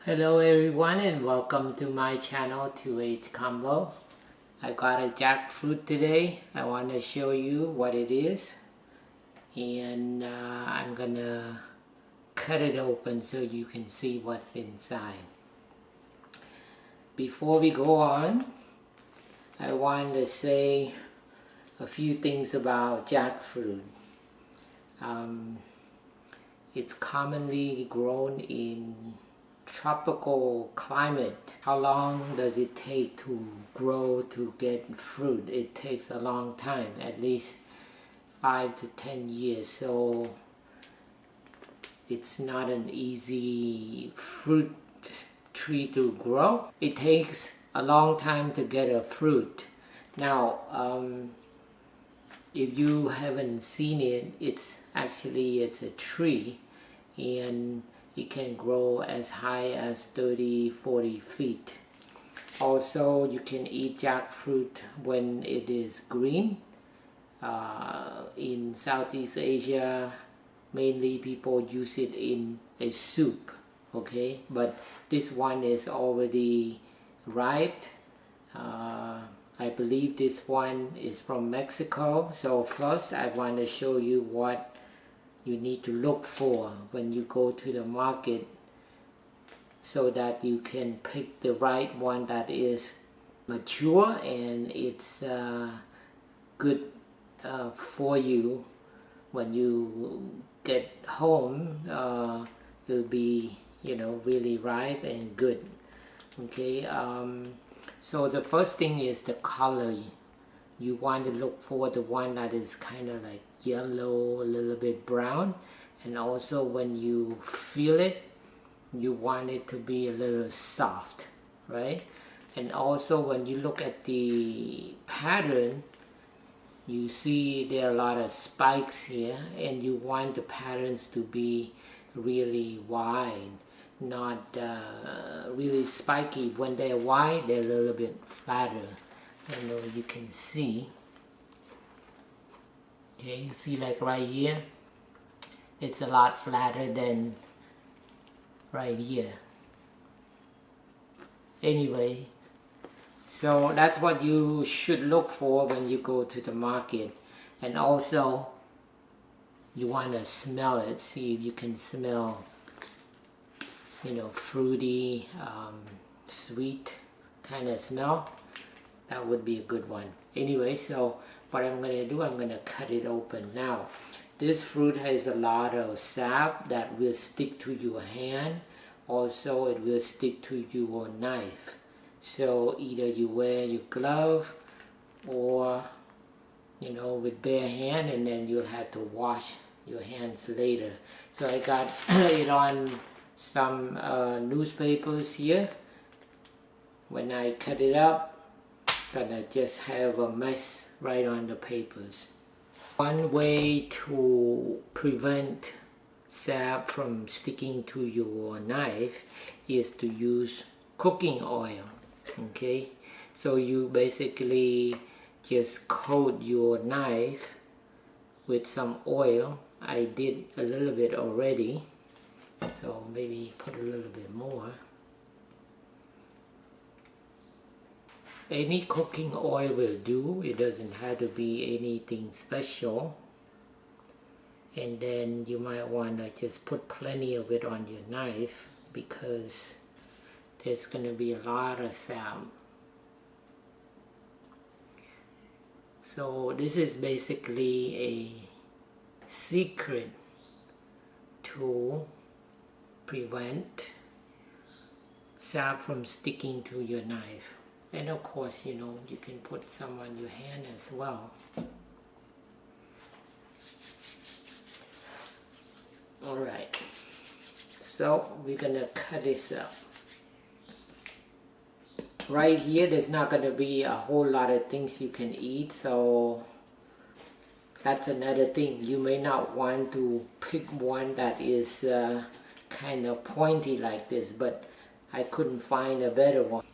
Hello everyone and welcome to my channel 2H Combo. I got a jackfruit today. I want to show you what it is, and I'm gonna cut it open so you can see what's inside. Before we go on, I want to say a few things about jackfruit. It's commonly grown in tropical climate. How long does it take to grow to get fruit? It takes a long time, at least 5 to 10 years. So it's not an easy fruit tree to grow. It takes a long time to get a fruit. Now, if you haven't seen it, it's a tree, and it can grow as high as 30-40 feet. Also, you can eat jackfruit when it is green. In Southeast Asia, mainly people use it in a soup, okay? But this one is already ripe. I believe this one is from Mexico. So first I want to show you what you need to look for when you go to the market, so that you can pick the right one that is mature and it's good for you. When you get home, it'll be really ripe and good. Okay, so the first thing is the color. You want to look for the one that is kind of like yellow, a little bit brown, and also when you feel it, you want it to be a little soft, right? And also when you look at the pattern, you see there are a lot of spikes here, and you want the patterns to be really wide, not really spiky. When they're wide, they're a little bit flatter. I don't know if you can see. Okay, you see, like right here, it's a lot flatter than right here. Anyway, so that's what you should look for when you go to the market. And also, you want to smell it. See if you can smell, fruity, sweet kind of smell. That would be a good one. Anyway, so what I'm going to do, I'm going to cut it open. Now, this fruit has a lot of sap that will stick to your hand. Also, it will stick to your knife. So either you wear your glove or, with bare hand, and then you'll have to wash your hands later. So I got it on some newspapers here. When I cut it up, gonna just have a mess right on the papers. One way to prevent sap from sticking to your knife is to use cooking oil. Okay, so you basically just coat your knife with some oil. I did a little bit already, so maybe put a little bit more. Any cooking oil will do. It doesn't have to be anything special. And then you might want to just put plenty of it on your knife, because there's going to be a lot of sap. So this is basically a secret to prevent sap from sticking to your knife. And of course, you can put some on your hand as well. Alright, so we're gonna cut this up. Right here, there's not gonna be a whole lot of things you can eat, so that's another thing. You may not want to pick one that is kind of pointy like this, but I couldn't find a better one.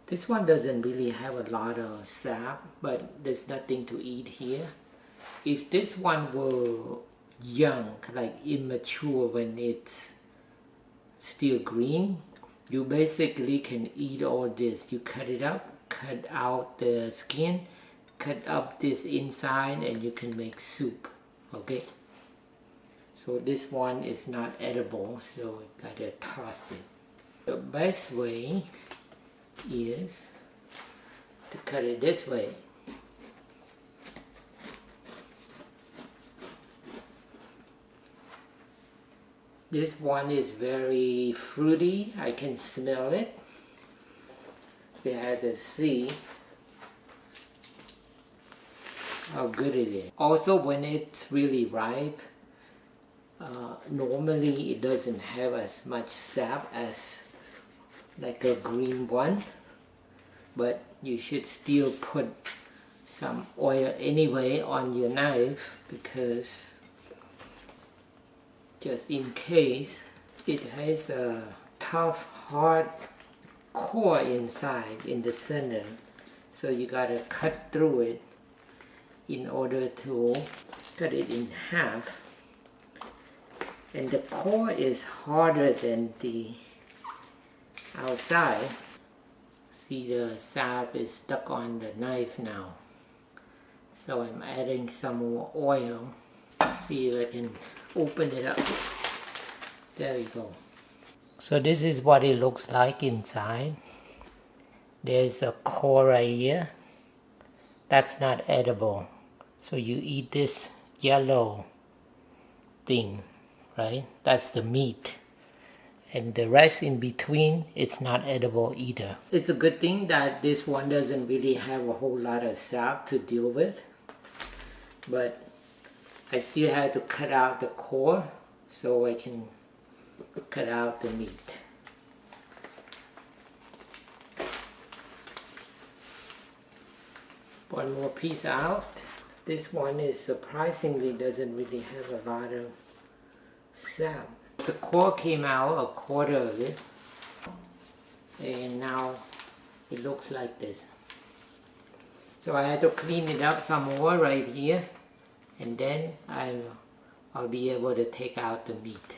This one doesn't really have a lot of sap, but there's nothing to eat here. If this one were young, like immature, when it's still green, you basically can eat all this. You cut it up, cut out the skin, cut up this inside, and you can make soup. Okay, so this one is not edible, so you gotta toss it. The best way is to cut it this way. This one is very fruity. I can smell it. We have to see how good it is. Also, when it's really ripe, normally it doesn't have as much sap as like a green one, but you should still put some oil anyway on your knife, because just in case it has a tough, hard core inside in the center, so you gotta cut through it in order to cut it in half. And the core is harder than the outside. See, the sap is stuck on the knife now, so I'm adding some more oil. See if I can open it up. There we go. So this is what it looks like inside. There's a core right here. That's not edible. So you eat this yellow thing, right? That's the meat. And the rest in between, it's not edible either. It's a good thing that this one doesn't really have a whole lot of sap to deal with. But I still had to cut out the core so I can cut out the meat. One more piece out. This one is surprisingly doesn't really have a lot of sap. The core came out, a quarter of it, and now it looks like this. So I had to clean it up some more right here, and then I'll be able to take out the meat.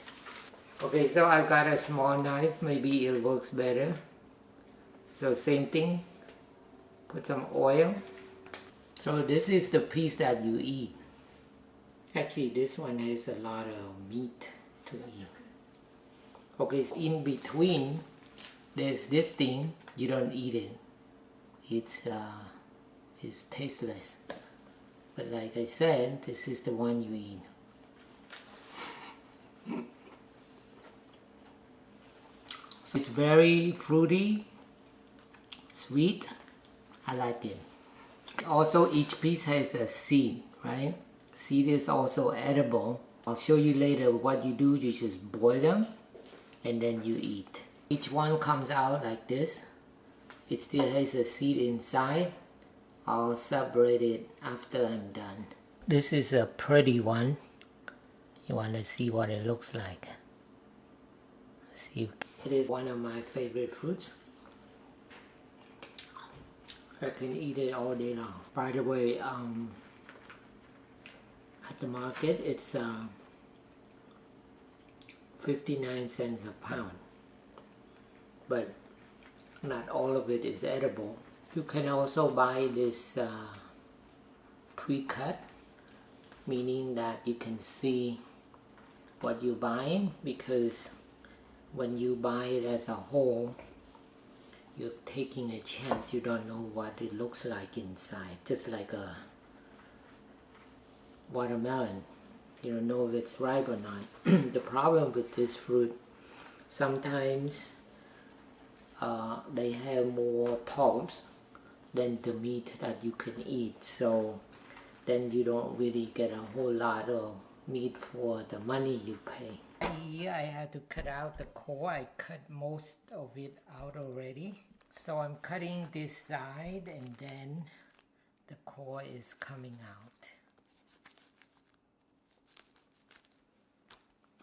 Okay, so I've got a small knife, maybe it works better. So same thing, put some oil. So this is the piece that you eat. Actually, this one has a lot of meat to eat. Okay, so in between, there's this thing, you don't eat it. It's tasteless. But like I said, this is the one you eat. So it's very fruity, sweet. I like it. Also, each piece has a seed, right? Seed is also edible. I'll show you later what you do. You just boil them and then you eat. Each one comes out like this. It still has a seed inside. I'll separate it after I'm done. This is a pretty one. You want to see what it looks like. See, it is one of my favorite fruits. I can eat it all day long. By the way, at the market it's 59 cents a pound. But not all of it is edible. You can also buy this pre-cut, meaning that you can see what you're buying, because when you buy it as a whole, you're taking a chance. You don't know what it looks like inside. Just like a watermelon, you don't know if it's ripe or not. The problem with this fruit, sometimes they have more pulps than the meat that you can eat, so then you don't really get a whole lot of meat for the money you pay. Here I had to cut out the core. I cut most of it out already. So I'm cutting this side and then the core is coming out.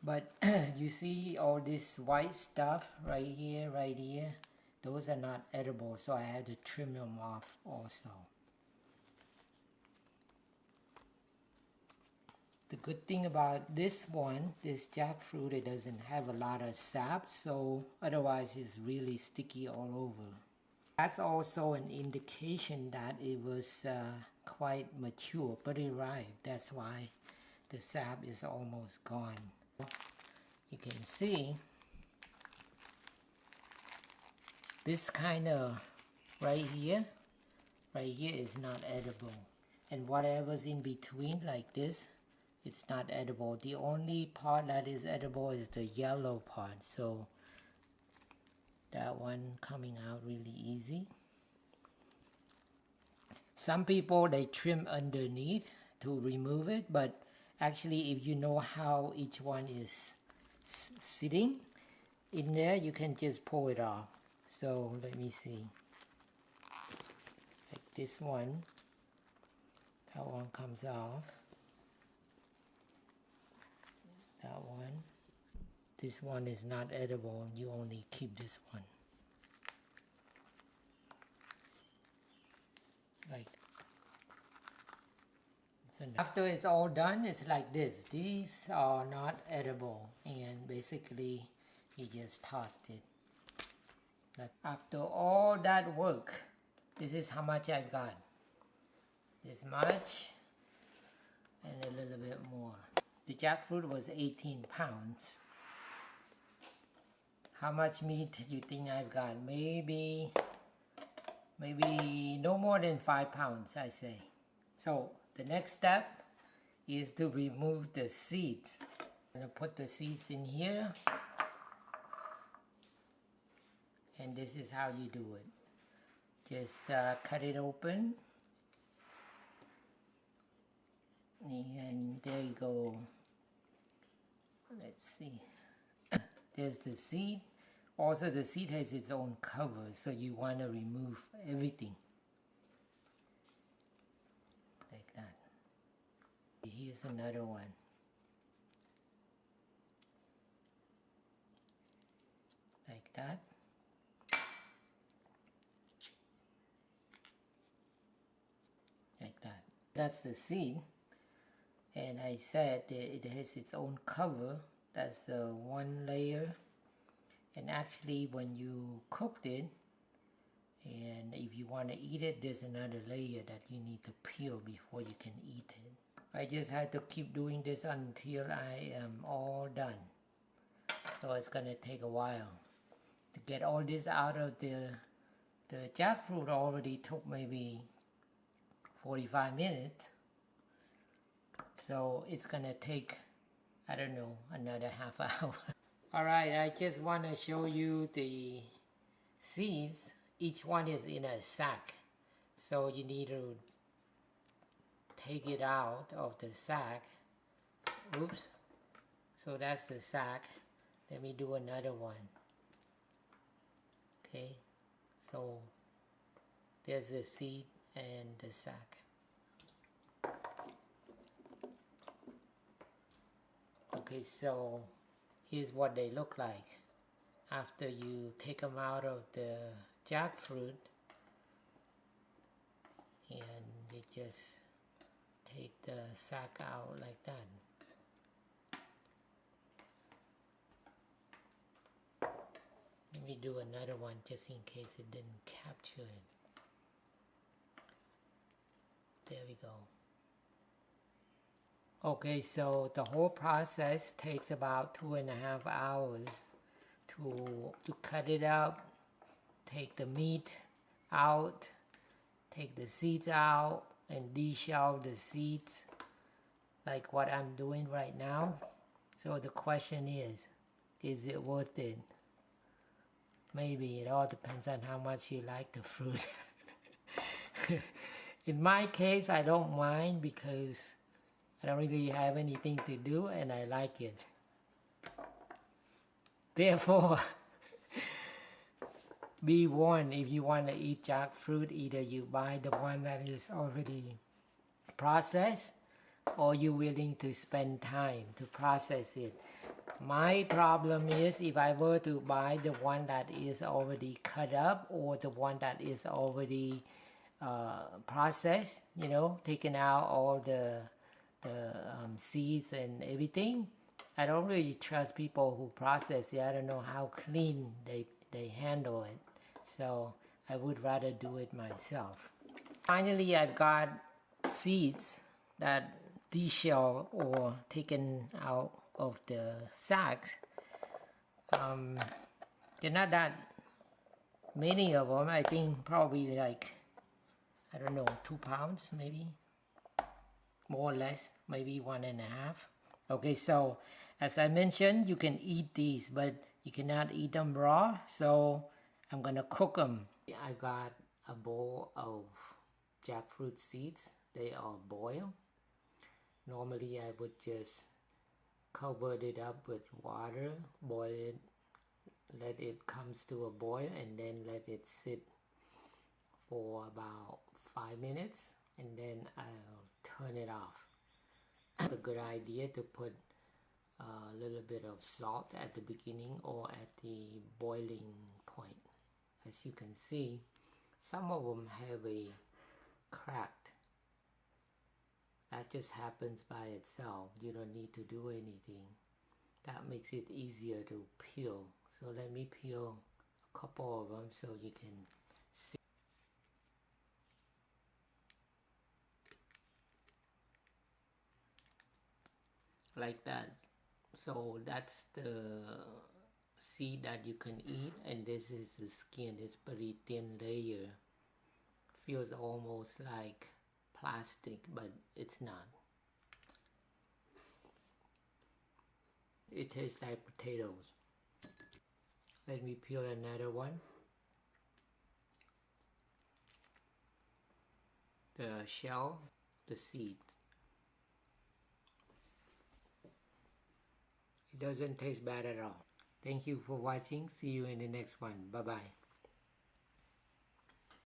But you see all this white stuff right here, those are not edible, so I had to trim them off also. The good thing about this one, this jackfruit, it doesn't have a lot of sap, so otherwise it's really sticky all over. That's also an indication that it was quite mature, pretty ripe. That's why the sap is almost gone. You can see this kind of right here is not edible. And whatever's in between like this, it's not edible. The only part that is edible is the yellow part. So that one coming out really easy. Some people, they trim underneath to remove it, but actually if you know how each one is sitting in there, you can just pull it off. So let me see. Like this one, that one comes off. That one. This one is not edible. You only keep this one. Like. So after it's all done, it's like this. These are not edible, and basically you just tossed it. But after all that work, this is how much I've got. This much and a little bit more. The jackfruit was 18 pounds. How much meat do you think I've got? Maybe no more than 5 pounds, I say. So the next step is to remove the seeds. I'm gonna put the seeds in here. And this is how you do it. Just cut it open. And there you go. Let's see. There's the seed. Also the seed has its own cover, so you want to remove everything. Like that. Here's another one. Like that. Like that. That's the seed. And I said that it has its own cover. That's the one layer. And actually when you cooked it, and if you want to eat it, there's another layer that you need to peel before you can eat it. I just had to keep doing this until I am all done. So it's gonna take a while. To get all this out of the jackfruit already took maybe 45 minutes. So it's gonna take, I don't know, another half hour. Alright, I just want to show you the seeds. Each one is in a sack. So you need to take it out of the sack. Oops. So that's the sack. Let me do another one. Okay. So there's the seed and the sack. Okay, so here's what they look like after you take them out of the jackfruit, and you just take the sack out like that. Let me do another one just in case it didn't capture it. There we go. Okay, so the whole process takes about 2.5 hours to cut it up, take the meat out, take the seeds out, and deshell the seeds, like what I'm doing right now. So the question is it worth it? Maybe. It all depends on how much you like the fruit. In my case, I don't mind because I don't really have anything to do and I like it. Therefore, be warned, if you want to eat jackfruit, either you buy the one that is already processed or you're willing to spend time to process it. My problem is if I were to buy the one that is already cut up or the one that is already processed, you know, taken out all the the seeds and everything. I don't really trust people who process it. I don't know how clean they handle it. So I would rather do it myself. Finally, I've got seeds that deshelled or taken out of the sacks. They're not that many of them. I think probably like, I don't know, 2 pounds maybe, more or less, maybe 1.5. Okay, so as I mentioned, you can eat these, but you cannot eat them raw, so I'm gonna cook them. I got a bowl of jackfruit seeds. They are boiled. Normally I would just cover it up with water, boil it, let it comes to a boil, and then let it sit for about 5 minutes, and then I'll turn it off. It's a good idea to put a little bit of salt at the beginning or at the boiling point. As you can see, some of them have a cracked. That just happens by itself. You don't need to do anything. That makes it easier to peel. So let me peel a couple of them so you can see. Like that. So that's the seed that you can eat, and this is the skin. It's pretty thin layer. Feels almost like plastic, but it's not. It tastes like potatoes. Let me peel another one. The shell, the seed. It doesn't taste bad at all. Thank you for watching. See you in the next one. Bye bye.